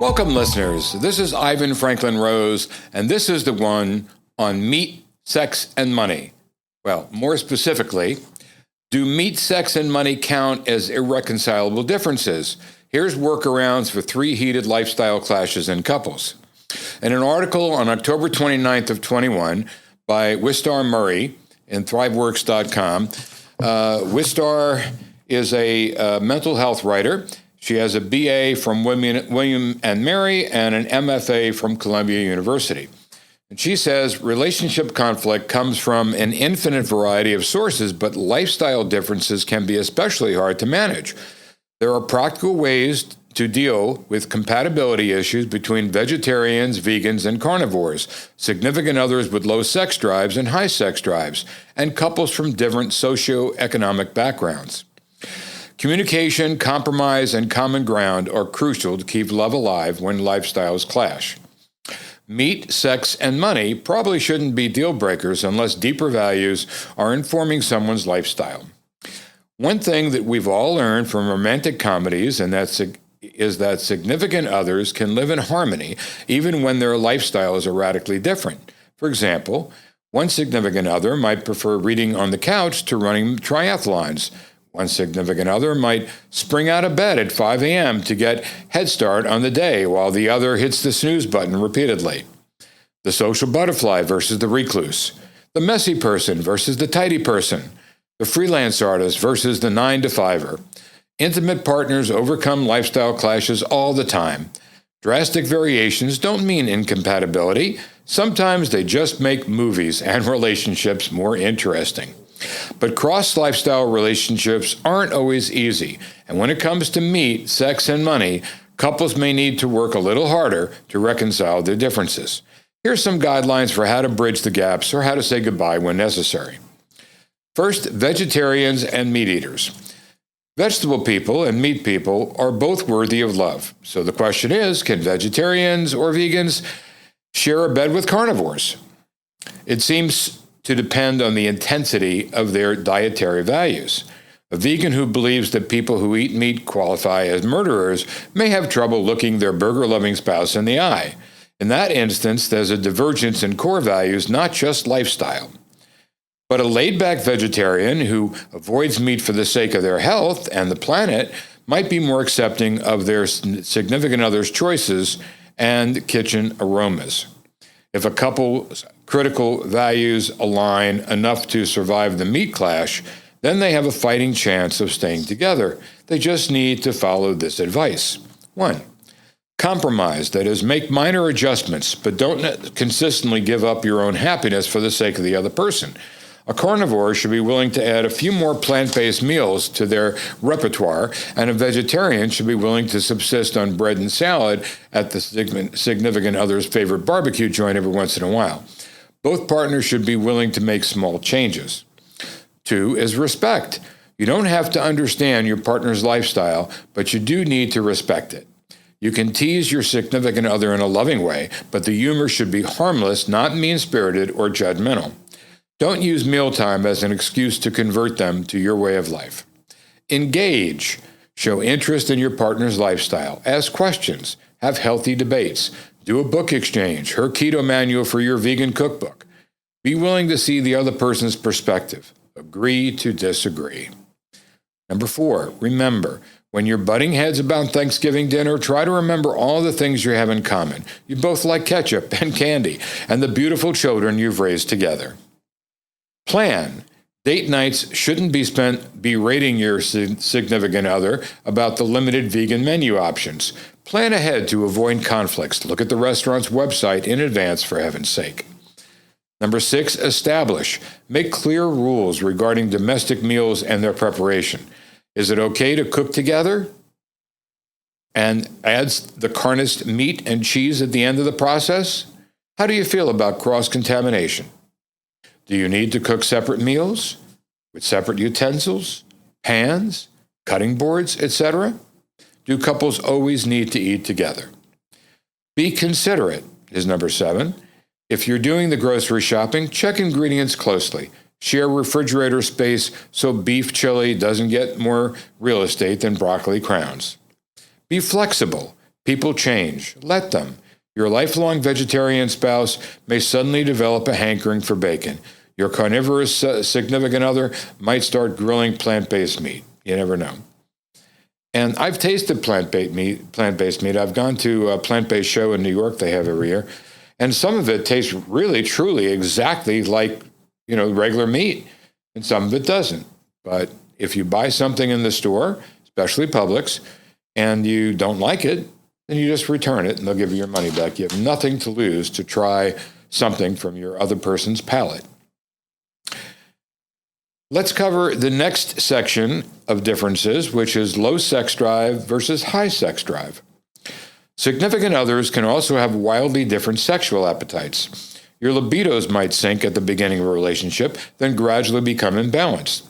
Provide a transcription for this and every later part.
Welcome, listeners. This is Ivan Franklin Rose, and this is the one on meat, sex, and money. Well, more specifically, do meat, sex, and money count as irreconcilable differences? Here's workarounds for 3 heated lifestyle clashes in couples. In an article on October 29th of 21 by Wistar Murray in ThriveWorks.com, Wistar is a mental health writer. She has a BA from William and Mary and an MFA from Columbia University. And she says relationship conflict comes from an infinite variety of sources, but lifestyle differences can be especially hard to manage. There are practical ways to deal with compatibility issues between vegetarians, vegans, and carnivores, significant others with low sex drives and high sex drives, and couples from different socioeconomic backgrounds. Communication, compromise, and common ground are crucial to keep love alive when lifestyles clash. Meat, sex, and money probably shouldn't be deal breakers unless deeper values are informing someone's lifestyle. One thing that we've all learned from romantic comedies is that significant others can live in harmony even when their lifestyles are radically different. For example, one significant other might prefer reading on the couch to running triathlons. One significant other might spring out of bed at 5 a.m. to get head start on the day, while the other hits the snooze button repeatedly. The social butterfly versus the recluse. The messy person versus the tidy person. The freelance artist versus the 9-to-5er. Intimate partners overcome lifestyle clashes all the time. Drastic variations don't mean incompatibility. Sometimes they just make movies and relationships more interesting. But cross-lifestyle relationships aren't always easy, and when it comes to meat, sex, and money, couples may need to work a little harder to reconcile their differences. Here's some guidelines for how to bridge the gaps or how to say goodbye when necessary. First, vegetarians and meat eaters. Vegetable people and meat people are both worthy of love. So the question is, can vegetarians or vegans share a bed with carnivores? It seems to depend on the intensity of their dietary values. A vegan who believes that people who eat meat qualify as murderers may have trouble looking their burger-loving spouse in the eye. In that instance, there's a divergence in core values, not just lifestyle. But a laid-back vegetarian who avoids meat for the sake of their health and the planet might be more accepting of their significant other's choices and kitchen aromas. If a couple's critical values align enough to survive the meat clash, then they have a fighting chance of staying together. They just need to follow this advice. 1. Compromise, that is, make minor adjustments, but don't consistently give up your own happiness for the sake of the other person. A carnivore should be willing to add a few more plant-based meals to their repertoire, and a vegetarian should be willing to subsist on bread and salad at the significant other's favorite barbecue joint every once in a while. Both partners should be willing to make small changes. 2 is respect. You don't have to understand your partner's lifestyle, but you do need to respect it. You can tease your significant other in a loving way, but the humor should be harmless, not mean-spirited or judgmental. Don't use mealtime as an excuse to convert them to your way of life. Engage. Show interest in your partner's lifestyle. Ask questions. Have healthy debates. Do a book exchange. Her keto manual for your vegan cookbook. Be willing to see the other person's perspective. Agree to disagree. Number 4, remember, when you're butting heads about Thanksgiving dinner, try to remember all the things you have in common. You both like ketchup and candy and the beautiful children you've raised together. Plan. Date nights shouldn't be spent berating your significant other about the limited vegan menu options. Plan ahead to avoid conflicts. Look at the restaurant's website in advance, for heaven's sake. Number 6, establish. Make clear rules regarding domestic meals and their preparation. Is it okay to cook together and add the carnist meat and cheese at the end of the process? How do you feel about cross-contamination? Do you need to cook separate meals with separate utensils, pans, cutting boards, etc.? Do couples always need to eat together? Be considerate is number 7. If you're doing the grocery shopping, check ingredients closely. Share refrigerator space so beef chili doesn't get more real estate than broccoli crowns. Be flexible. People change. Let them. Your lifelong vegetarian spouse may suddenly develop a hankering for bacon. Your carnivorous significant other might start grilling plant-based meat. You never know. And I've tasted plant-based meat. I've gone to a plant-based show in New York they have every year. And some of it tastes really, truly exactly like, regular meat. And some of it doesn't. But if you buy something in the store, especially Publix, and you don't like it, then you just return it and they'll give you your money back. You have nothing to lose to try something from your other person's palate. Let's cover the next section of differences, which is low sex drive versus high sex drive. Significant others can also have wildly different sexual appetites. Your libidos might sink at the beginning of a relationship, then gradually become imbalanced.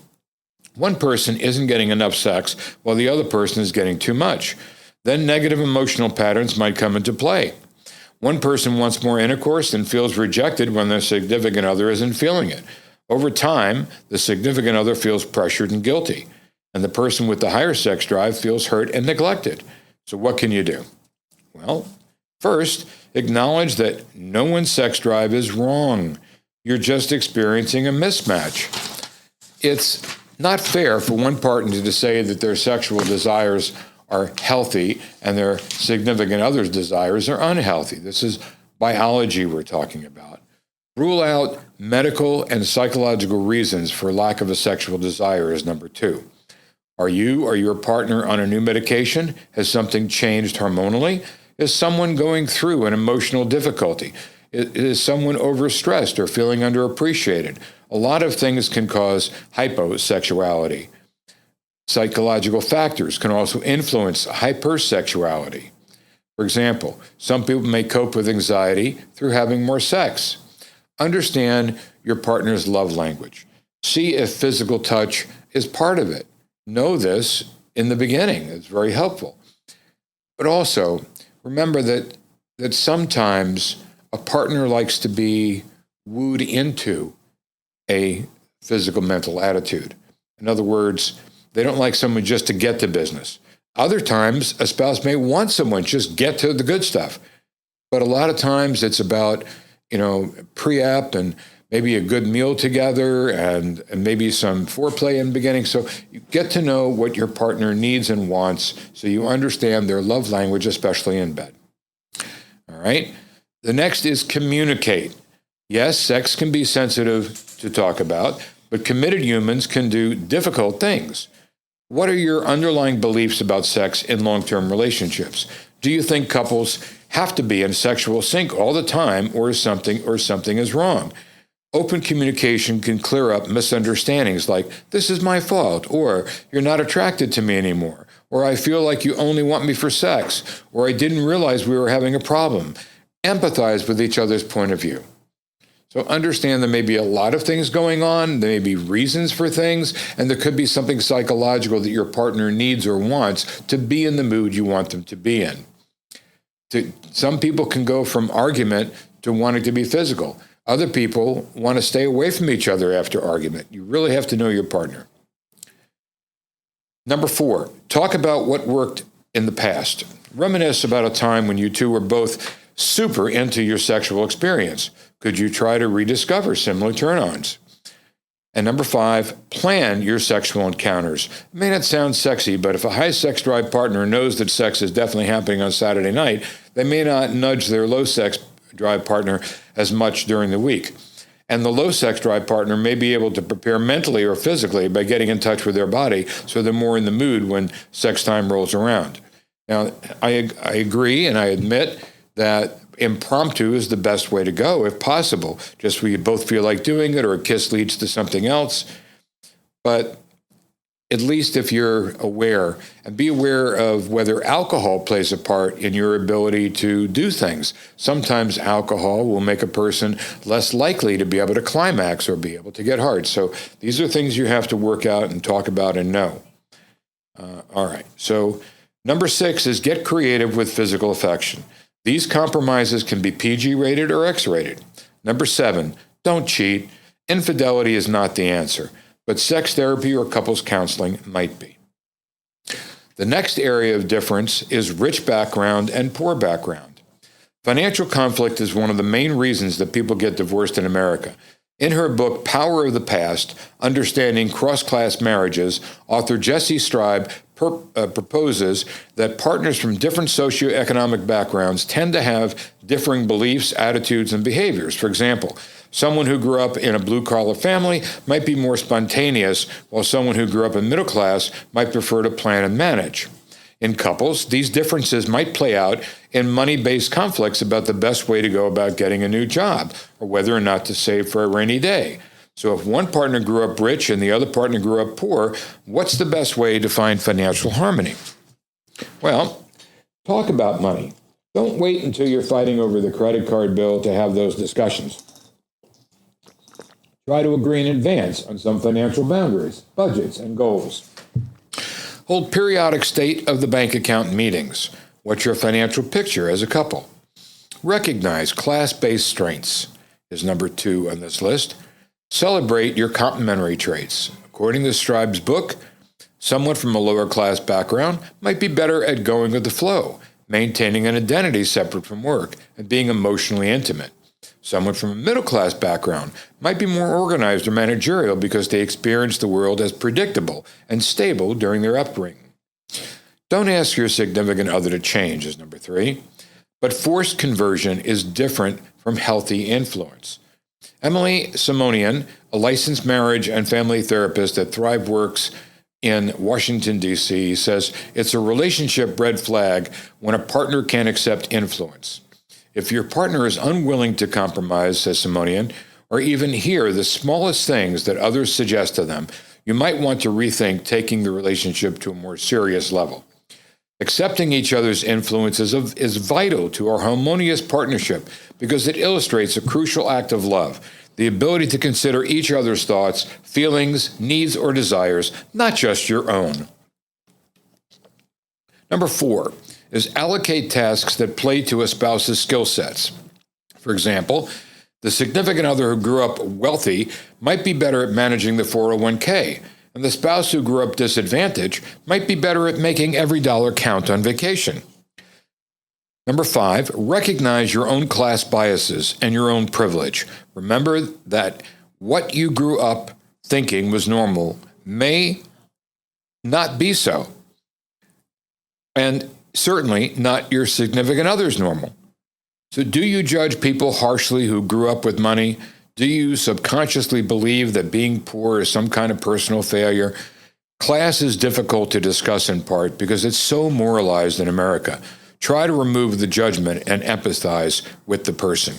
One person isn't getting enough sex while the other person is getting too much. Then negative emotional patterns might come into play. One person wants more intercourse and feels rejected when their significant other isn't feeling it. Over time, the significant other feels pressured and guilty, and the person with the higher sex drive feels hurt and neglected. So what can you do? Well, first, acknowledge that no one's sex drive is wrong. You're just experiencing a mismatch. It's not fair for one partner to say that their sexual desires are healthy and their significant other's desires are unhealthy. This is biology we're talking about. Rule out medical and psychological reasons for lack of a sexual desire is number 2. Are you or your partner on a new medication? Has something changed hormonally? Is someone going through an emotional difficulty? Is someone overstressed or feeling underappreciated? A lot of things can cause hyposexuality. Psychological factors can also influence hypersexuality. For example, some people may cope with anxiety through having more sex. Understand your partner's love language. See if physical touch is part of it. Know this in the beginning. It's very helpful. But also, remember that sometimes a partner likes to be wooed into a physical mental attitude. In other words, they don't like someone just to get to business. Other times, a spouse may want someone just get to the good stuff. But a lot of times it's about, pre-app and maybe a good meal together and maybe some foreplay in the beginning. So you get to know what your partner needs and wants so you understand their love language, especially in bed. All right. The next is communicate. Yes, sex can be sensitive to talk about, but committed humans can do difficult things. What are your underlying beliefs about sex in long-term relationships? Do you think couples have to be in sexual sync all the time, or something is wrong? Open communication can clear up misunderstandings like, this is my fault, or you're not attracted to me anymore, or I feel like you only want me for sex, or I didn't realize we were having a problem. Empathize with each other's point of view. So understand there may be a lot of things going on, there may be reasons for things, and there could be something psychological that your partner needs or wants to be in the mood you want them to be in. Some people can go from argument to wanting to be physical. Other people want to stay away from each other after argument. You really have to know your partner. Number 4, talk about what worked in the past. Reminisce about a time when you two were both super into your sexual experience. Could you try to rediscover similar turn-ons? And number 5, plan your sexual encounters. It may not sound sexy, but if a high sex drive partner knows that sex is definitely happening on Saturday night, they may not nudge their low sex drive partner as much during the week. And the low sex drive partner may be able to prepare mentally or physically by getting in touch with their body so they're more in the mood when sex time rolls around. Now, I agree and I admit that impromptu is the best way to go if possible. Just where you both feel like doing it or a kiss leads to something else. But at least if you're aware, and be aware of whether alcohol plays a part in your ability to do things. Sometimes alcohol will make a person less likely to be able to climax or be able to get hard. So these are things you have to work out and talk about and know. All right. So number 6 is get creative with physical affection. These compromises can be PG rated or X rated. Number 7, don't cheat. Infidelity is not the answer, but sex therapy or couples counseling might be. The next area of difference is rich background and poor background. Financial conflict is one of the main reasons that people get divorced in America. In her book, Power of the Past, Understanding Cross-Class Marriages, author Jessie Stribe proposes that partners from different socioeconomic backgrounds tend to have differing beliefs, attitudes, and behaviors. For example, someone who grew up in a blue-collar family might be more spontaneous, while someone who grew up in middle class might prefer to plan and manage. In couples, these differences might play out in money-based conflicts about the best way to go about getting a new job, or whether or not to save for a rainy day. So if one partner grew up rich and the other partner grew up poor, what's the best way to find financial harmony? Well, talk about money. Don't wait until you're fighting over the credit card bill to have those discussions. Try to agree in advance on some financial boundaries, budgets, and goals. Hold periodic state of the bank account meetings. What's your financial picture as a couple? Recognize class-based strengths is number 2 on this list. Celebrate your complementary traits. According to Stribe's book, someone from a lower class background might be better at going with the flow, maintaining an identity separate from work, and being emotionally intimate. Someone from a middle class background might be more organized or managerial because they experienced the world as predictable and stable during their upbringing. Don't ask your significant other to change is number 3, but forced conversion is different from healthy influence. Emily Simonian, a licensed marriage and family therapist at ThriveWorks in Washington, D.C., says it's a relationship red flag when a partner can't accept influence. If your partner is unwilling to compromise, says Simonian, or even hear the smallest things that others suggest to them, you might want to rethink taking the relationship to a more serious level. Accepting each other's influences is vital to our harmonious partnership because it illustrates a crucial act of love, the ability to consider each other's thoughts, feelings, needs, or desires, not just your own. Number 4 is allocate tasks that play to a spouse's skill sets. For example, the significant other who grew up wealthy might be better at managing the 401k, and the spouse who grew up disadvantaged might be better at making every dollar count on vacation. Number 5, recognize your own class biases and your own privilege. Remember that what you grew up thinking was normal may not be so, and certainly not your significant other's normal. So do you judge people harshly who grew up with money? Do you subconsciously believe that being poor is some kind of personal failure? Class is difficult to discuss in part because it's so moralized in America. Try to remove the judgment and empathize with the person.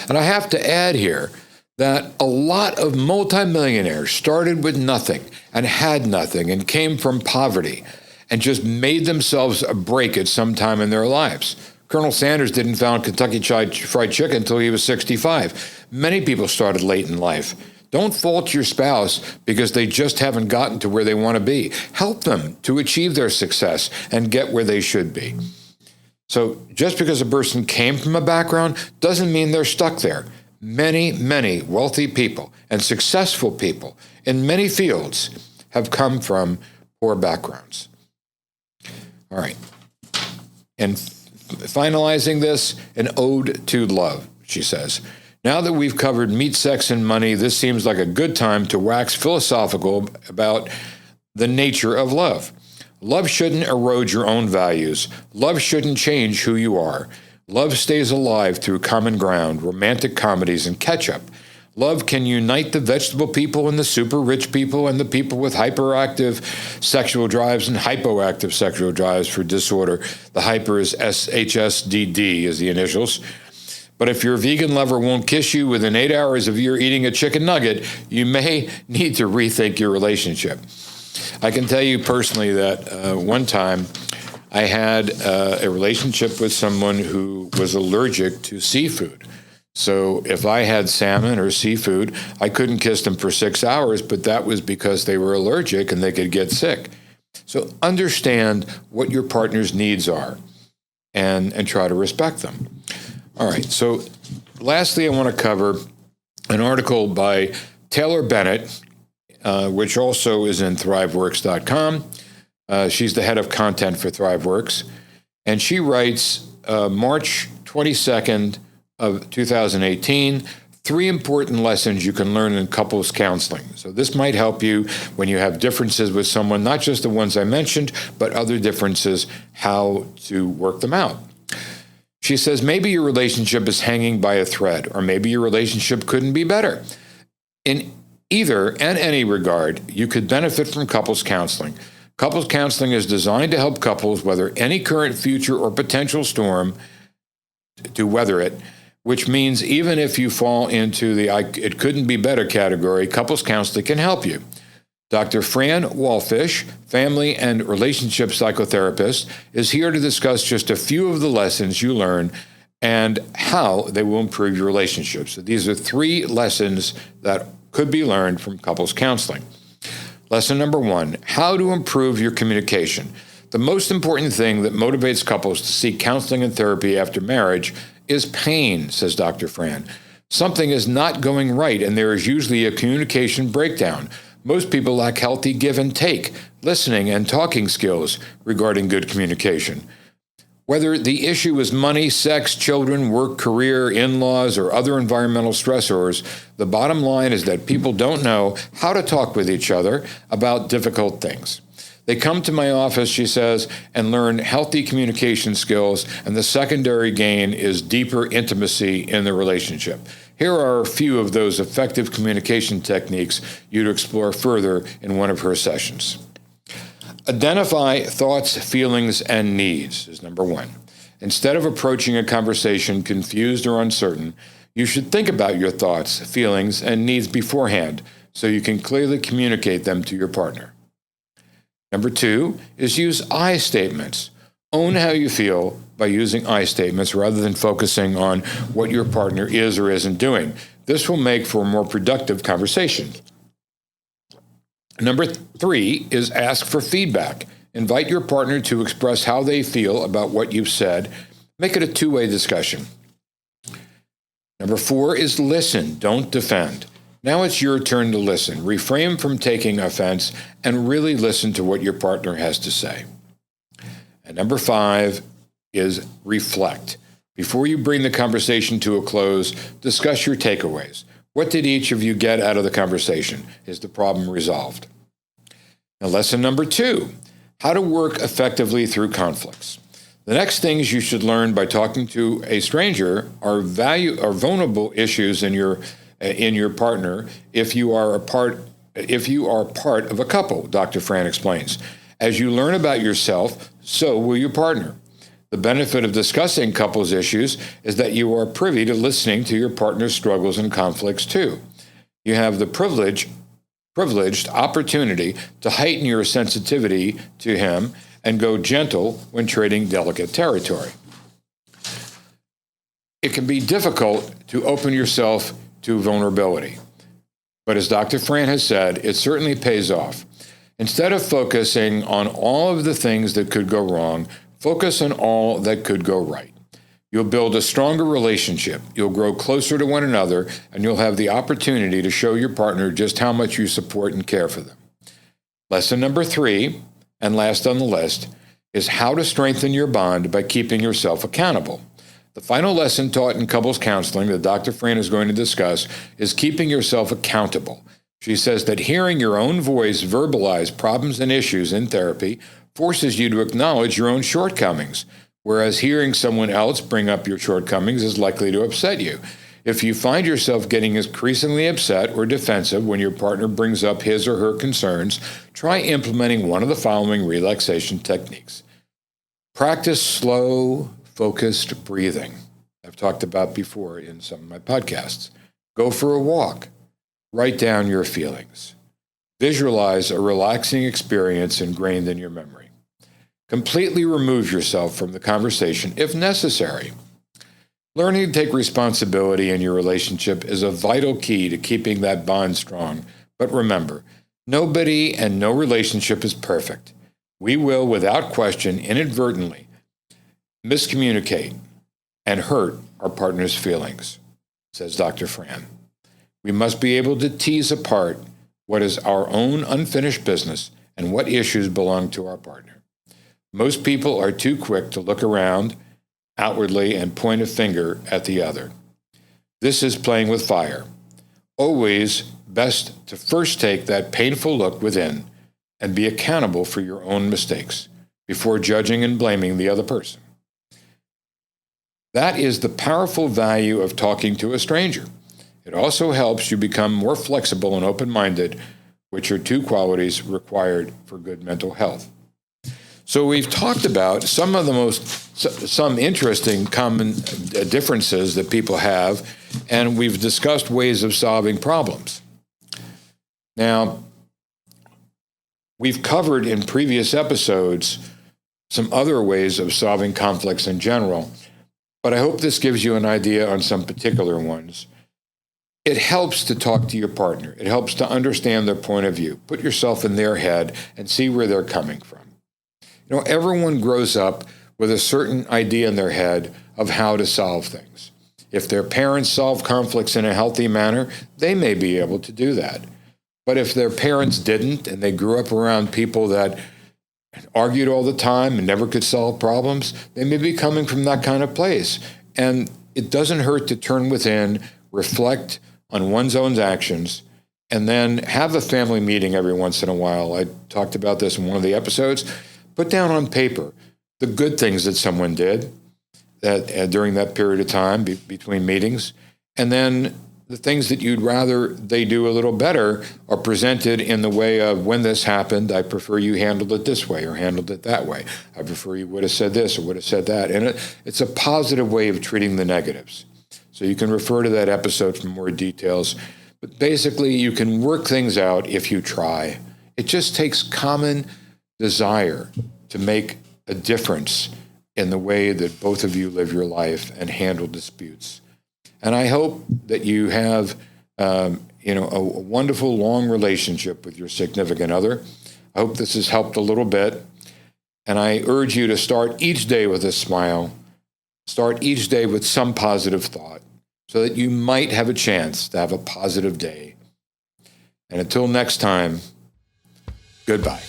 And I have to add here that a lot of multimillionaires started with nothing and had nothing and came from poverty and just made themselves a break at some time in their lives. Colonel Sanders didn't found Kentucky Fried Chicken until he was 65. Many people started late in life. Don't fault your spouse because they just haven't gotten to where they want to be. Help them to achieve their success and get where they should be. So just because a person came from a background doesn't mean they're stuck there. Many, many wealthy people and successful people in many fields have come from poor backgrounds. All right. And finalizing this, an ode to love, she says. Now that we've covered meat, sex, and money, this seems like a good time to wax philosophical about the nature of love. Love shouldn't erode your own values. Love shouldn't change who you are. Love stays alive through common ground, romantic comedies, and ketchup. Love can unite the vegetable people and the super rich people and the people with hyperactive sexual drives and hypoactive sexual drives for disorder. The hyper is SHSDD is the initials. But if your vegan lover won't kiss you within 8 hours of your eating a chicken nugget, you may need to rethink your relationship. I can tell you personally that one time I had a relationship with someone who was allergic to seafood. So if I had salmon or seafood, I couldn't kiss them for 6 hours, but that was because they were allergic and they could get sick. So understand what your partner's needs are and try to respect them. All right, so lastly, I want to cover an article by Taylor Bennett, which also is in thriveworks.com. She's the head of content for ThriveWorks. And she writes, March 22nd of 2018, 3 important lessons you can learn in couples counseling. So this might help you when you have differences with someone, not just the ones I mentioned, but other differences, how to work them out. She says, maybe your relationship is hanging by a thread, or maybe your relationship couldn't be better. In either and any regard, you could benefit from couples counseling. Couples counseling is designed to help couples weather any current, future, or potential storm, to weather it, which means even if you fall into the it couldn't be better category, couples counseling can help you. Dr. Fran Walfish, family and relationship psychotherapist, is here to discuss just a few of the lessons you learn and how they will improve your relationships. So these are 3 lessons that could be learned from couples counseling. Lesson number 1, how to improve your communication. The most important thing that motivates couples to seek counseling and therapy after marriage is pain, says Dr. Fran. Something is not going right, and there is usually a communication breakdown. Most people lack healthy give and take, listening, and talking skills regarding good communication. Whether the issue is money, sex, children, work, career, in-laws, or other environmental stressors, the bottom line is that people don't know how to talk with each other about difficult things. They come to my office, she says, and learn healthy communication skills, and the secondary gain is deeper intimacy in the relationship. Here are a few of those effective communication techniques you'd explore further in one of her sessions. Identify thoughts, feelings, and needs is number 1. Instead of approaching a conversation confused or uncertain, you should think about your thoughts, feelings, and needs beforehand so you can clearly communicate them to your partner. Number 2 is use I statements. Own how you feel by using I statements rather than focusing on what your partner is or isn't doing. This will make for a more productive conversation. Number 3 is ask for feedback. Invite your partner to express how they feel about what you've said. Make it a 2-way discussion. Number 4 is listen, don't defend. Now it's your turn to listen. Refrain from taking offense and really listen to what your partner has to say. And number 5 is reflect. Before you bring the conversation to a close, discuss your takeaways. What did each of you get out of the conversation? Is the problem resolved? Now, lesson number 2, how to work effectively through conflicts. The next things you should learn by talking to a stranger are vulnerable issues in your partner if you are part of a couple, Dr. Fran explains. As you learn about yourself, so will your partner. The benefit of discussing couples issues is that you are privy to listening to your partner's struggles and conflicts too. You have the privileged opportunity to heighten your sensitivity to him and go gentle when trading delicate territory. It can be difficult to open yourself to vulnerability, but as Dr. Fran has said, it certainly pays off. Instead of focusing on all of the things that could go wrong, focus on all that could go right. You'll build a stronger relationship, you'll grow closer to one another, and you'll have the opportunity to show your partner just how much you support and care for them. Lesson number 3, and last on the list, is how to strengthen your bond by keeping yourself accountable. The final lesson taught in couples counseling that Dr. Fran is going to discuss is keeping yourself accountable. She says that hearing your own voice verbalize problems and issues in therapy forces you to acknowledge your own shortcomings, whereas hearing someone else bring up your shortcomings is likely to upset you. If you find yourself getting increasingly upset or defensive when your partner brings up his or her concerns, try implementing one of the following relaxation techniques. Practice slow, focused breathing. I've talked about before in some of my podcasts. Go for a walk. Write down your feelings. Visualize a relaxing experience ingrained in your memory. Completely remove yourself from the conversation if necessary. Learning to take responsibility in your relationship is a vital key to keeping that bond strong. But remember, nobody and no relationship is perfect. We will, without question, inadvertently miscommunicate and hurt our partner's feelings, says Dr. Fran. We must be able to tease apart what is our own unfinished business and what issues belong to our partner. Most people are too quick to look around outwardly and point a finger at the other. This is playing with fire. Always best to first take that painful look within and be accountable for your own mistakes before judging and blaming the other person. That is the powerful value of talking to a stranger. It also helps you become more flexible and open-minded, which are two qualities required for good mental health. So we've talked about some interesting common differences that people have, and we've discussed ways of solving problems. Now, we've covered in previous episodes some other ways of solving conflicts in general, but I hope this gives you an idea on some particular ones. It helps to talk to your partner. It helps to understand their point of view. Put yourself in their head and see where they're coming from. You know, everyone grows up with a certain idea in their head of how to solve things. If their parents solve conflicts in a healthy manner, they may be able to do that. But if their parents didn't, and they grew up around people that argued all the time and never could solve problems, they may be coming from that kind of place. And it doesn't hurt to turn within, reflect on one's own actions, and then have a family meeting every once in a while. I talked about this in one of the episodes. Put down on paper the good things that someone did during that period of time between meetings, and then the things that you'd rather they do a little better are presented in the way of, when this happened, I prefer you handled it this way or handled it that way. I prefer you would have said this or would have said that. And it's a positive way of treating the negatives. So you can refer to that episode for more details. But basically, you can work things out if you try. It just takes common desire to make a difference in the way that both of you live your life and handle disputes. And I hope that you have, a wonderful, long relationship with your significant other. I hope this has helped a little bit. And I urge you to start each day with a smile. Start each day with some positive thought so that you might have a chance to have a positive day. And until next time, goodbye.